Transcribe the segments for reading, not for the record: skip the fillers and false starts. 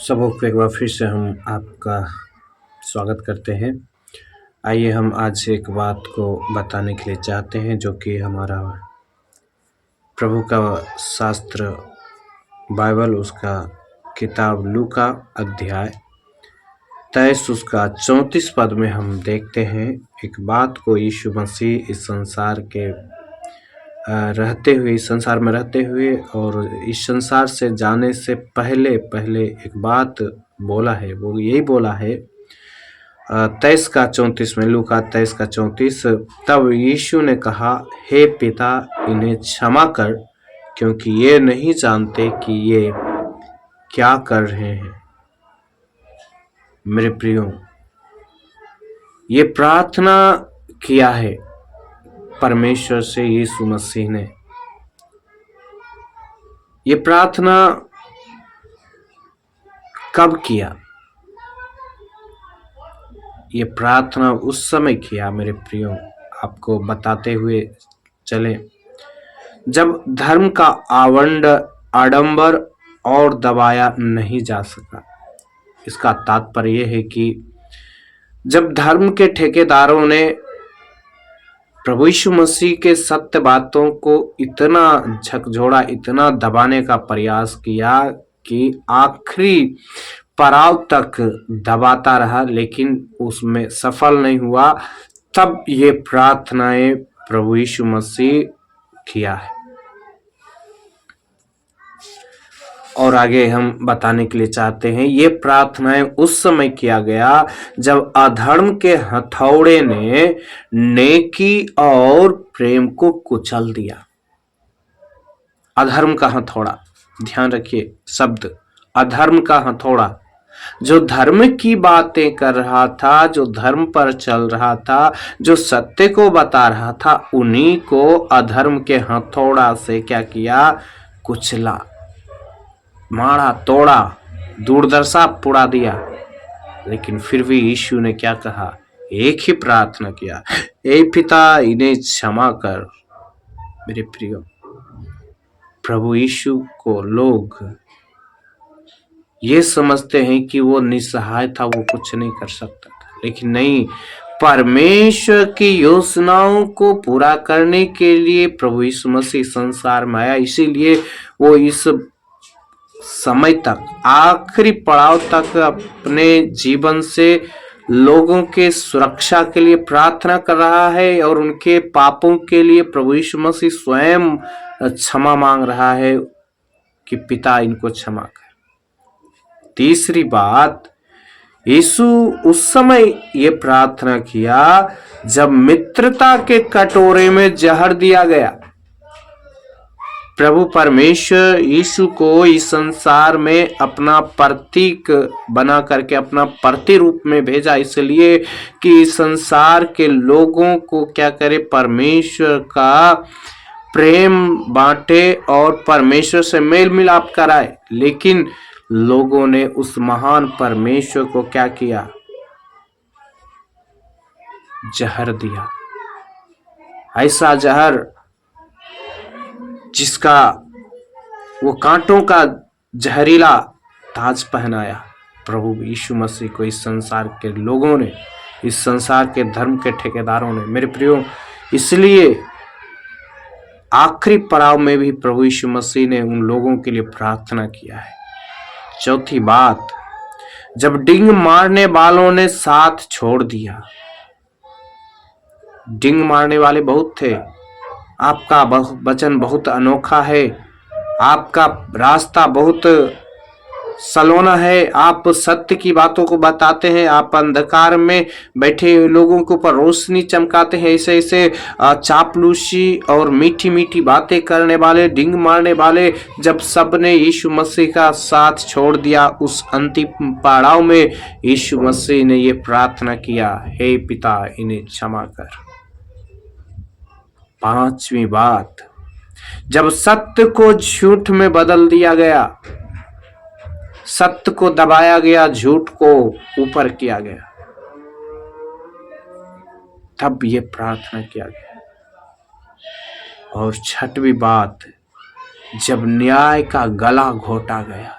सबों को एक बार फिर से हम आपका स्वागत करते हैं। आइए हम आज एक बात को बताने के लिए चाहते हैं जो कि हमारा प्रभु का शास्त्र बाइबल उसका किताब लूका अध्याय 23 उसका 34 पद में हम देखते हैं एक बात को। यीशु मसीह इस संसार के रहते हुए, इस संसार में रहते हुए और इस संसार से जाने से पहले एक बात बोला है। वो यही बोला है 23 का 34 में, लूका 23 का 34। तब यीशु ने कहा, हे पिता, इन्हें क्षमा कर, क्योंकि ये नहीं जानते कि ये क्या कर रहे हैं। मेरे प्रियो, ये प्रार्थना किया है परमेश्वर से यीशु मसीह ने। ये प्रार्थना कब किया? ये प्रार्थना उस समय किया मेरे प्रियो, आपको बताते हुए चले, जब धर्म का आडंबर और दबाया नहीं जा सका। इसका तात्पर्य यह है कि जब धर्म के ठेकेदारों ने प्रभु यीशु मसीह के सत्य बातों को इतना झकझोड़ा, इतना दबाने का प्रयास किया कि आखिरी पड़ाव तक दबाता रहा, लेकिन उसमें सफल नहीं हुआ, तब ये प्रार्थनाएं प्रभु यीशु मसीह किया है। और आगे हम बताने के लिए चाहते हैं, ये प्रार्थनाएं उस समय किया गया जब अधर्म के हथौड़े ने नेकी और प्रेम को कुचल दिया। अधर्म का हथौड़ा, ध्यान रखिए शब्द, अधर्म का हथौड़ा। जो धर्म की बातें कर रहा था, जो धर्म पर चल रहा था, जो सत्य को बता रहा था, उन्हीं को अधर्म के हथौड़ा से क्या किया? कुचला, मारा, तोड़ा, दुर्दशा पुड़ा दिया। लेकिन फिर भी यीशु ने क्या कहा? एक ही प्रार्थना किया, हे पिता, इन्हें क्षमा कर। मेरे प्रियो, प्रभु यीशु को लोग ये समझते हैं कि वो निसहाय था, वो कुछ नहीं कर सकता था, लेकिन नहीं, परमेश्वर की योजनाओं को पूरा करने के लिए प्रभु यीशु मसीह संसार में आया। इसीलिए वो इस समय तक, आखिरी पड़ाव तक अपने जीवन से लोगों के सुरक्षा के लिए प्रार्थना कर रहा है और उनके पापों के लिए प्रभु यीशु मसीह स्वयं क्षमा मांग रहा है कि पिता, इनको क्षमा कर। तीसरी बात, यीशु उस समय ये प्रार्थना किया जब मित्रता के कटोरे में जहर दिया गया। प्रभु परमेश्वर यीशु को इस संसार में अपना प्रतीक बना करके, अपना प्रतिरूप में भेजा, इसलिए कि इस संसार के लोगों को क्या करे? परमेश्वर का प्रेम बांटे और परमेश्वर से मेल मिलाप कराए। लेकिन लोगों ने उस महान परमेश्वर को क्या किया? जहर दिया। ऐसा जहर जिसका वो कांटों का जहरीला ताज पहनाया प्रभु यीशु मसीह को इस संसार के लोगों ने, इस संसार के धर्म के ठेकेदारों ने। मेरे प्रियो, इसलिए आखिरी पड़ाव में भी प्रभु यीशु मसीह ने उन लोगों के लिए प्रार्थना किया है। चौथी बात, जब डिंग मारने वालों ने साथ छोड़ दिया। डिंग मारने वाले बहुत थे। आपका वचन बहुत अनोखा है, आपका रास्ता बहुत सलोना है, आप सत्य की बातों को बताते हैं, आप अंधकार में बैठे लोगों के ऊपर रोशनी चमकाते हैं। ऐसे ऐसे चापलूसी और मीठी मीठी बातें करने वाले, डिंग मारने वाले, जब सबने यीशु मसीह का साथ छोड़ दिया, उस अंतिम पड़ाव में यीशु मसीह ने ये प्रार्थना किया, हे पिता, इन्हें क्षमा कर। पांचवी बात, जब सत्य को झूठ में बदल दिया गया, सत्य को दबाया गया, झूठ को ऊपर किया गया, तब ये प्रार्थना किया गया। और छठवीं बात, जब न्याय का गला घोटा गया,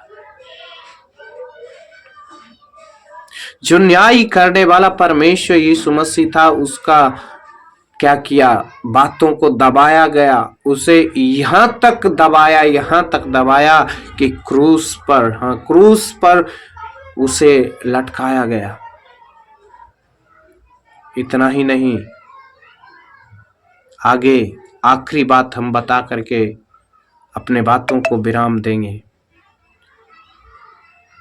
जो न्याय करने वाला परमेश्वर यीशु मसीह था, उसका क्या किया, बातों को दबाया गया, उसे यहां तक दबाया कि क्रूस पर उसे लटकाया गया। इतना ही नहीं, आगे आखिरी बात हम बता करके अपने बातों को विराम देंगे।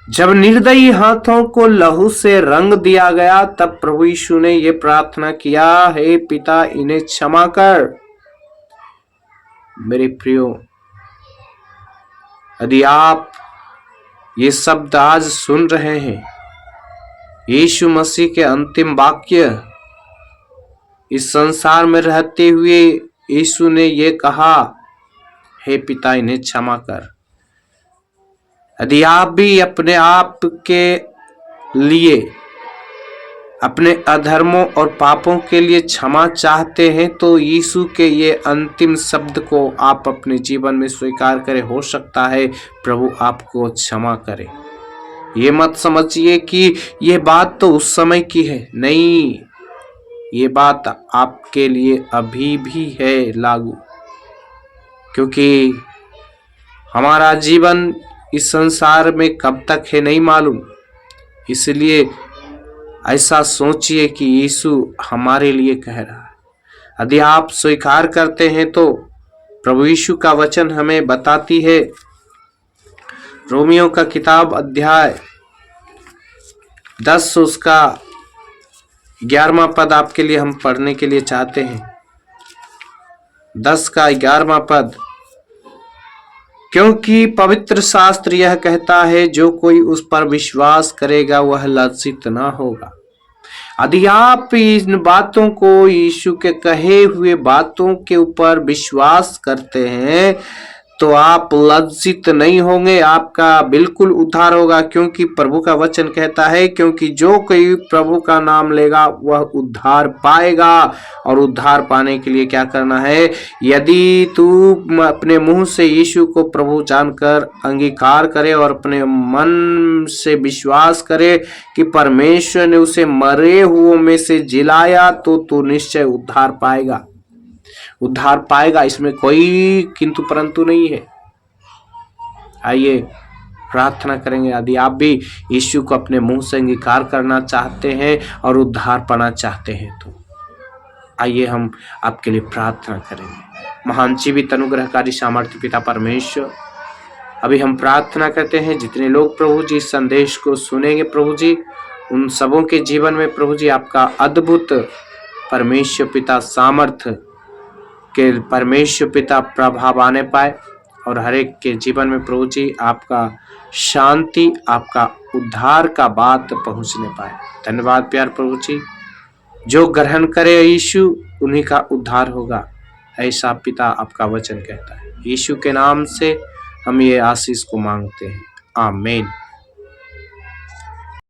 जब निर्दयी हाथों को लहू से रंग दिया गया, तब प्रभु यीशु ने यह प्रार्थना किया, हे पिता, इन्हें क्षमा कर। मेरे प्रियो, यदि आप ये शब्द आज सुन रहे हैं, यीशु मसीह के अंतिम वाक्य, इस संसार में रहते हुए यीशु ने ये कहा, हे पिता, इन्हें क्षमा कर। यदि आप भी अपने आप के लिए, अपने अधर्मों और पापों के लिए क्षमा चाहते हैं, तो यीशु के ये अंतिम शब्द को आप अपने जीवन में स्वीकार करें। हो सकता है प्रभु आपको क्षमा करे। ये मत समझिए कि ये बात तो उस समय की है, नहीं, ये बात आपके लिए अभी भी है लागू, क्योंकि हमारा जीवन इस संसार में कब तक है नहीं मालूम। इसलिए ऐसा सोचिए कि यीशु हमारे लिए कह रहा है। यदि आप स्वीकार करते हैं तो प्रभु यीशु का वचन हमें बताती है, रोमियो का किताब अध्याय 10 उसका 11वां पद आपके लिए हम पढ़ने के लिए चाहते हैं। 10 का 11वां पद, क्योंकि पवित्र शास्त्र यह कहता है, जो कोई उस पर विश्वास करेगा वह लज्जित न होगा। यदि आप इन बातों को, यीशु के कहे हुए बातों के ऊपर विश्वास करते हैं, तो आप लज्जित नहीं होंगे, आपका बिल्कुल उद्धार होगा। क्योंकि प्रभु का वचन कहता है, क्योंकि जो कोई प्रभु का नाम लेगा वह उद्धार पाएगा। और उद्धार पाने के लिए क्या करना है? यदि तू अपने मुंह से यीशु को प्रभु जानकर अंगीकार करे और अपने मन से विश्वास करे कि परमेश्वर ने उसे मरे हुओं में से जिलाया, तो तू निश्चय उद्धार पाएगा, उद्धार पाएगा। इसमें कोई किंतु परंतु नहीं है। आइए प्रार्थना करेंगे। यदि आप भी यीशु को अपने मुंह से अंगीकार करना चाहते हैं और उद्धार पाना चाहते हैं, तो आइए हम आपके लिए प्रार्थना करेंगे। महान जीवित अनुग्रहकारी सामर्थ्य पिता परमेश्वर, अभी हम प्रार्थना करते हैं, जितने लोग प्रभु जी इस संदेश को सुनेंगे प्रभु जी, उन सबों के जीवन में प्रभु जी आपका अद्भुत परमेश्वर पिता सामर्थ्य के परमेश्वर पिता प्रभाव आने पाए, और हर एक के जीवन में प्रभु जी आपका शांति, आपका उद्धार का बात पहुंचने पाए। धन्यवाद प्यार प्रभु जी, जो ग्रहण करे यीशु उन्हीं का उद्धार होगा, ऐसा पिता आपका वचन कहता है। यीशु के नाम से हम ये आशीष को मांगते हैं, आमीन।